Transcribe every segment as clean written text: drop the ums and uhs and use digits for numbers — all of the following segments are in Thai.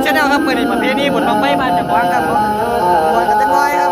ชาแนลครับเมื่อในประเพณีบุญบั้งไฟบ้านจากวังครับบวชกันจังน้อยครับ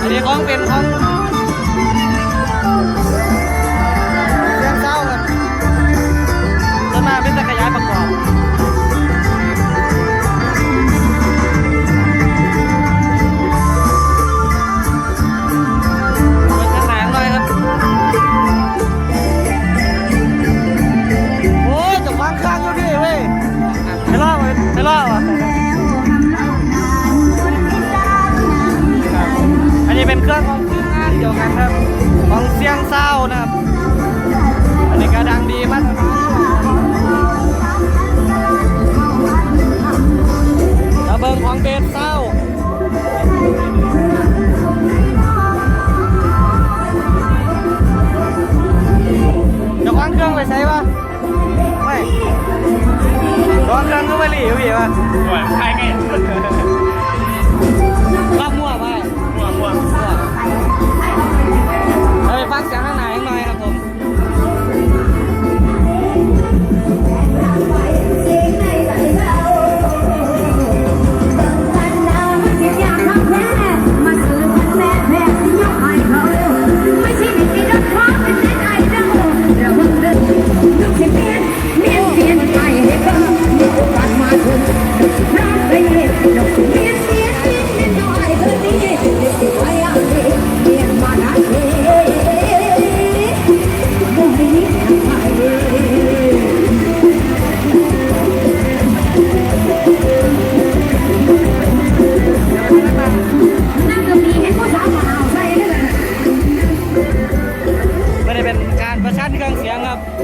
เป็นของเครื่องเศร้าครับต้นมาเป็นตะขยายประกอบมันข้างหลังหน่อยครับโอ้จะวางข้างอยู่ดิเว้ยไม่รอดเลยไม่รอดว่ะอันนี้เป็นเครื่องของทีมงานเดียวกันครับของเสียงเศร้านะครับอันนี้ก็ดังดีมากตะเบิงของเบสเศร้าจะวางเครื่องไปใช้ปะไม่วางเครื่องก็ไม่หลีอยู่ปะใช่ไงว่ามั่วไปไปฟังเสียงข้างในหน่อยครับผม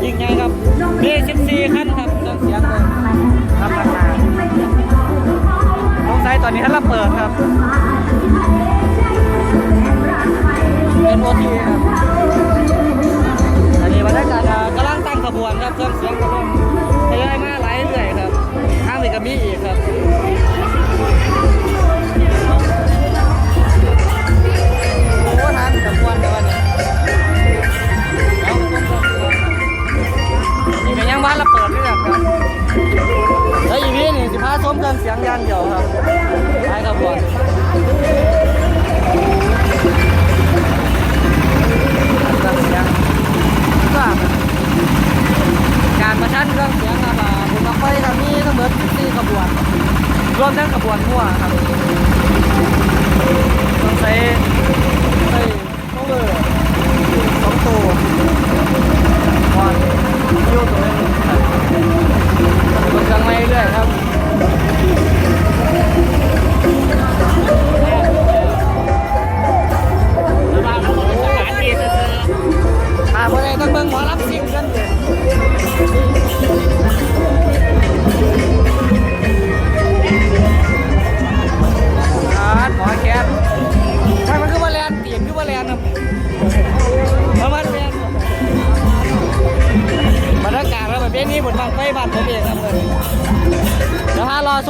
ยิ่งใหญ่ครับมี14คันครับเครื่องเสียงเลยครับราคาสงสัยตอนนี้ท่านละเปิดครับเป็นโอทีครับอันนี้บรรยากาศกำลังตั้งขบวนครับเครื่องเสียงกำลังทยอยมาหลายเรื่อยครับข้างนี้ก็มีอีกครับโอ้ทานขบวนเดี๋ยววันนี้นี่ก็ยังบ้านละเปิดด้วยครับแล้วอีพีนี่15ชมเครื่องเสียงยางเดียวครับไปครับบอลเครื่องเสียงก็การ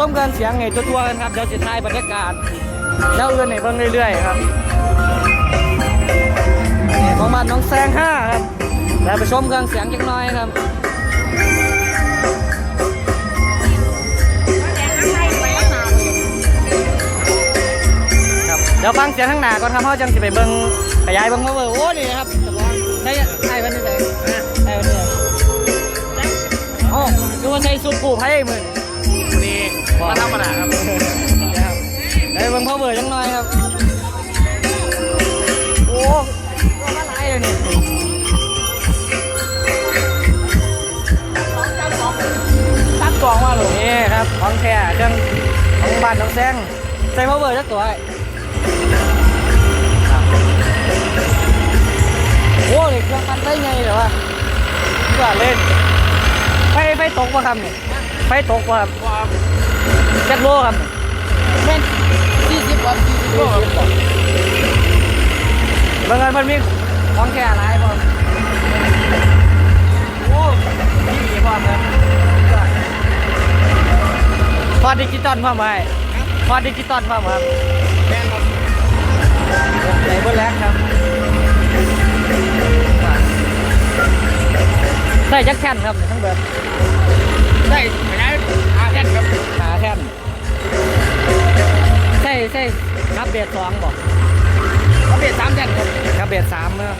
มกันเสียงไงตัวๆกันครับเดี๋ยวจะถ่ายบรรยากาศแล้วเอื้อนให้เบิ่งเรื่อยๆครับนี่ของบ้านน้องแซง5ครับแล้วไปชมเครื่องเสียงจักหน่อยครับเดี๋ยวฟังเสียงข้างหน้าก่อนครับเพราะจังสิไปเบิ่งขยายเบิ่งมาเบิ่งโอ้นี่ครับใช่วันนี้ใช่วันนี้โอ้ดูว่าใส่สูทกู้ภัยมือนี่มาธรรมดาครับเดี๋ยวเบิ่งพ่อเบิ่งจังหน่อยครับโอ้ก็มาหลายเลยนี่ตัดกล่องมาเลยนี่ครับของแท้เครื่องของบ้านน้องแซงใส่พ่อเบิ่งจักตัวโอ้ยเครื่องมันได้ไงเหรอวะว่าเล่นไฟตกป่ะครับเนี่ยไฟตกป่ะครับแจ็คโลครับแม่น40 วัตต์40 โลครับบางงานมันมีของแค่อะไรพอโอ้ดีพร้อมครับพอดิจิตอลพร้อมไหมพอดิจิตอลพร้อมครับแม่นครับไหนเบอร์แรกครับใส่จักแท่นครับทั้งเบิดใส่ไม่ได้5 แท่นครับ5 แท่นใส่ครับเบส2บอกครับเบส3 แท่นครับครับเบส3เนอะ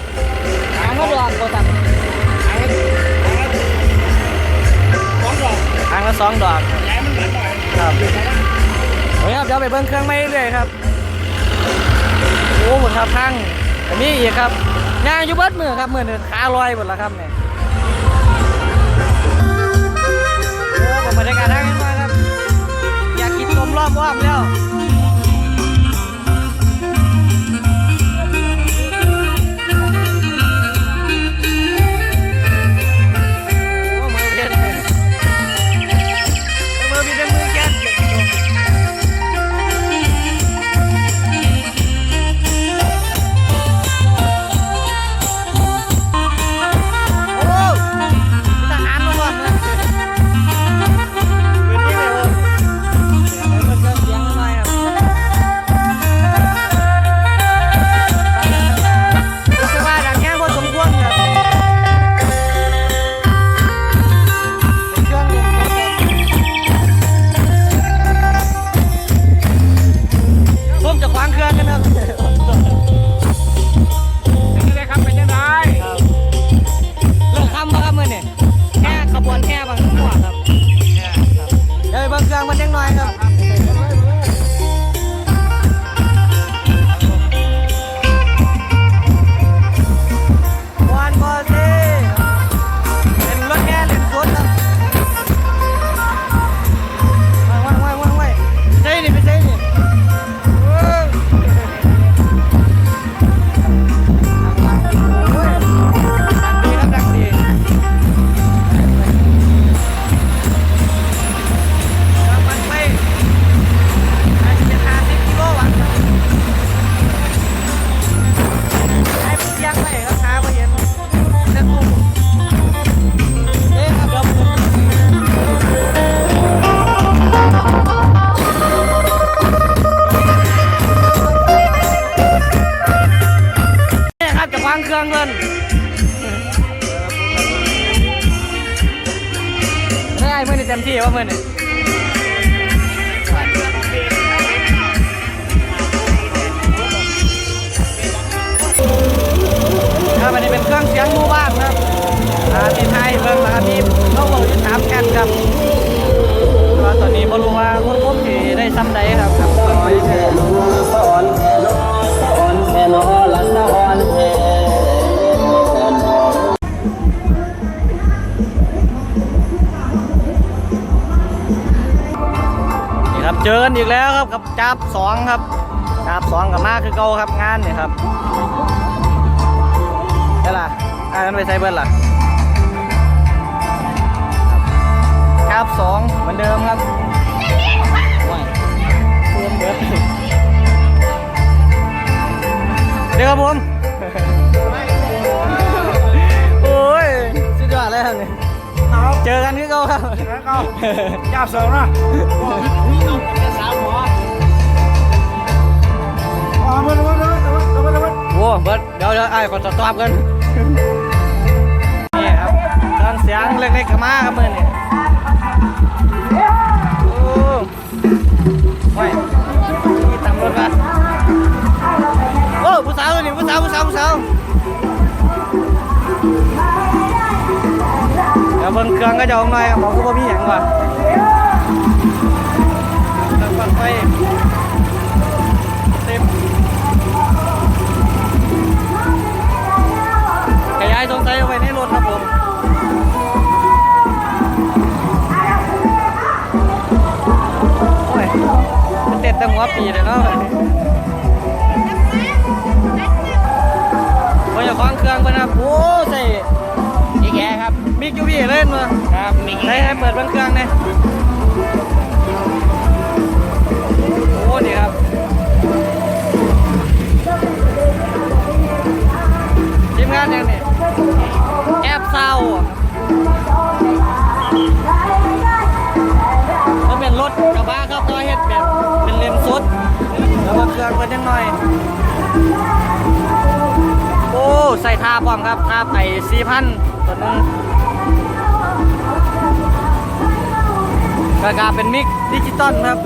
ทางก็ดอกโคตันทางละ2 ดอกย้ายมันเหมือนหน่อยครับโอ้ยครับเดี๋ยวไปเบิ้งเครื่องไม่เรื่อยครับโอ้หมดครับทั้งอันนี้อีกครับงานอยู่เบิดมือครับมือนึงขาลอยหมดแล้วครับเนี่ยโอ้บรรยากาศทางนี้มาครับอยากกินลมรอบว่างแล้วมันยังน้อยครับวันบอสเป็นรถแก่เล่นสดนะว่างใช่ดิไม่ใช่ดิดังดีเครื่องเงินได้เมื่อนี่เต็มที่ว่าเมื่อนี่ครับอันนี้เป็นเครื่องเสียงหมู่บ้านครับที่ไทยเพิ่งมาที่ต้องบอกที่3 แผ่นครับว่าตอนนี้ไม่รู้ว่าคนพบที่ได้ซ้ำใดครับเครื่องไปแค่เจอกันอีกแล้วครับกับจับ2ครับจับ2กับมาคือเก่าครับงานเนี่ยครับได้ล่ะกันไปใช้เบิร์ดล่ะจับ2เหมือนเดิมครับเดี๋ยวครับผมโอ้ยสุดยอดเลยครับเนี่ยเจอกันคือเก่าครับ ยาเสริมนะสาวหมอมา โว้เบิร์ดเดี๋ยวไอ้ขอตอบกันนี่ครับเครื่องเสียงเล็กๆกับมาครับมือนี่โอ้โอ้ยนี่ตำรวจมาโอ้ผู้สาวตัวนี้ผู้สาวเดี๋ยวเบิ่งเครื่องก็จะเอาหน่อยครับผมก็บ่มีหยังก่อนเครื่องปั่นไฟเต็มขยายสงสัยเอาไว้ในรถครับผมโอ้ยมันเต็มแต่หัวปีเลยเนาะโอ้ยอย่าคล้องเครื่องไปนะโอ้ใส่อีแกครับมิกยูวีเล่นมาครับมิกให้เปิดเครื่องเนี่ยโอ้นี่ครับทีมงานยังนี่แอบเศร้าก็เป็นรถกระบะครับตัวเฮ็ดแบบเป็นเลมสุดแล้วก็เครื่องเปิดยังหน่อยโอ้ใส่ท่าพร้อมครับท่าไป4,000ตัวนึงกระกาเป็นมิกดิจิตอลครับ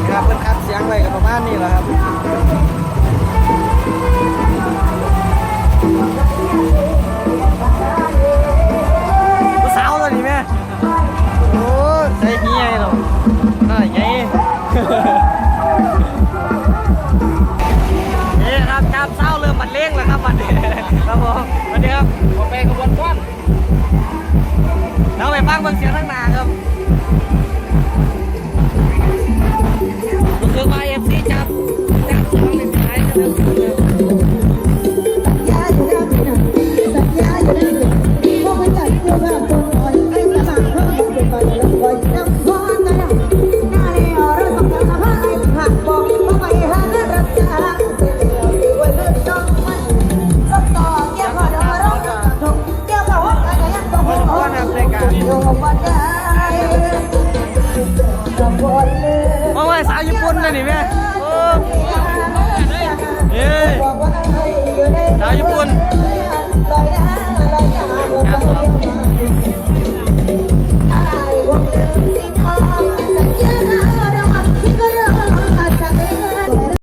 ครับเป็นคัดเสียงไว้กับประมาณนี้แหละครับผู้สาวตัวนี้แม่โอ้ใส่เฮียหรอน่าใหญ่นี่ครับจับเศร้าเริ่มบัดเล่งแล้วครับบัดนี้ครับผมสวัสดีครับผมไปขบวนก้อนเราไปฟังเบิ่งเสียงทั้งนาครับรู้สึกว่าเอฟซีจับต้องเป็นท้ายกันเลยมาว่าสาวญี่ปุ่นเลยนี่แม่โอ้เย้สาวญี่ปุ่น